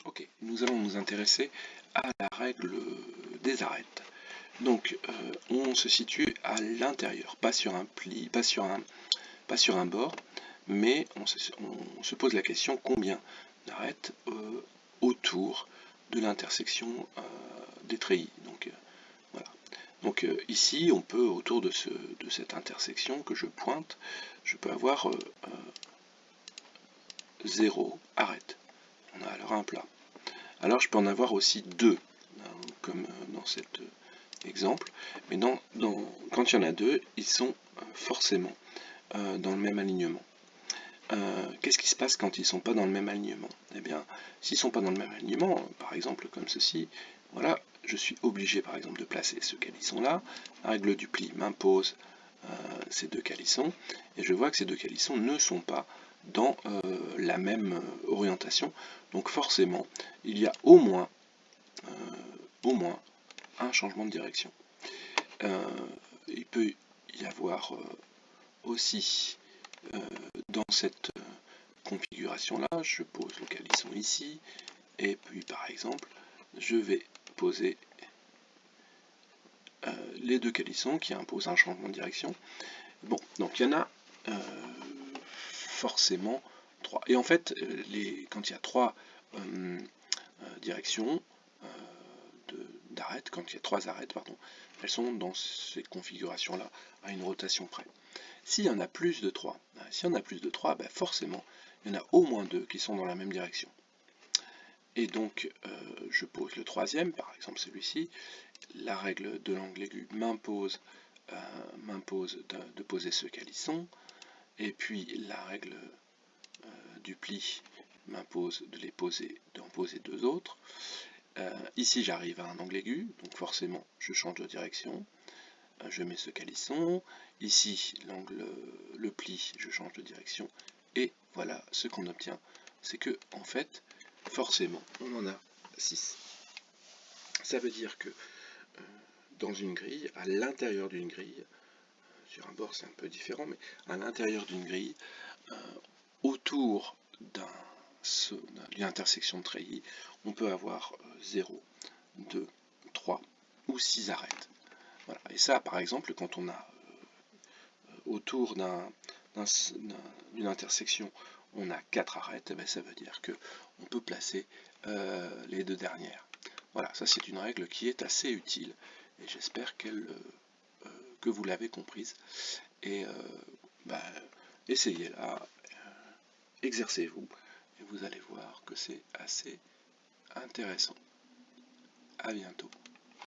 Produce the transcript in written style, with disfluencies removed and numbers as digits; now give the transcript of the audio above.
Ok, nous allons nous intéresser à la règle des arêtes. Donc, on se situe à l'intérieur, pas sur un pli, pas sur un bord, mais on se pose la question combien d'arêtes autour de l'intersection des treillis. Donc, voilà. Donc ici, on peut, autour de cette intersection que je pointe, je peux avoir 0 arête. On a alors un plat. Alors je peux en avoir aussi 2, comme dans cet exemple, mais quand il y en a 2, ils sont forcément dans le même alignement. Qu'est-ce qui se passe quand ils ne sont pas dans le même alignement? Eh bien, s'ils ne sont pas dans le même alignement, par exemple comme ceci, voilà, je suis obligé par exemple de placer ce calisson-là. La règle du pli m'impose ces deux calissons, et je vois que ces deux calissons ne sont pas dans la même orientation. Donc forcément, il y a au moins un changement de direction. Il peut y avoir aussi dans cette configuration-là, je pose le calisson ici, et puis par exemple, je vais poser les deux calissons qui imposent un changement de direction. Bon, donc il y en a forcément 3. Et en fait, quand il y a 3 directions d'arêtes, quand il y a 3 arêtes, pardon, elles sont dans ces configurations-là, à une rotation près. S'il y en a plus de 3, ben forcément, il y en a au moins 2 qui sont dans la même direction. Et donc, je pose le troisième, par exemple celui-ci. La règle de l'angle aigu m'impose de poser ce calisson, et puis la règle du pli m'impose d'en poser 2 autres. Ici j'arrive à un angle aigu, donc forcément je change de direction, je mets ce calisson, ici le pli, je change de direction, et voilà ce qu'on obtient, c'est que en fait, forcément, on en a 6. Ça veut dire que dans une grille, à l'intérieur d'une grille, sur un bord c'est un peu différent, mais à l'intérieur d'une grille, autour d'une intersection de treillis, on peut avoir 0, 2, 3 ou 6 arêtes. Voilà. Et ça, par exemple, quand on a autour d'une intersection, on a 4 arêtes, et bien ça veut dire qu'on peut placer les 2 dernières. Voilà, ça c'est une règle qui est assez utile, et j'espère que vous l'avez comprise. Et essayez-la, exercez-vous, et vous allez voir que c'est assez intéressant. À bientôt.